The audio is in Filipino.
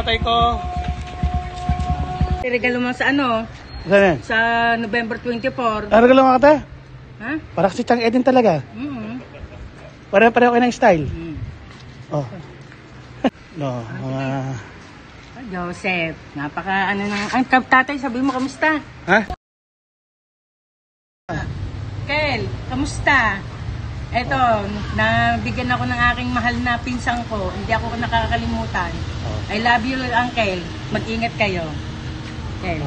tatay ko. Regalo mo sa ano? Saan yan? Sa November 24. Ano regalo mo kata? Ha? Para si Chang Edin talaga. Pareho kayo ng style. Oh. No, Joseph, napaka ano nang... Ang tatay, sabi mo, kamusta? ha? Kel, kamusta? Eto, nabigyan ako ng aking mahal na pinsang ko. Hindi ako nakakalimutan. I love you, Uncle. Mag-ingat kayo. Kel.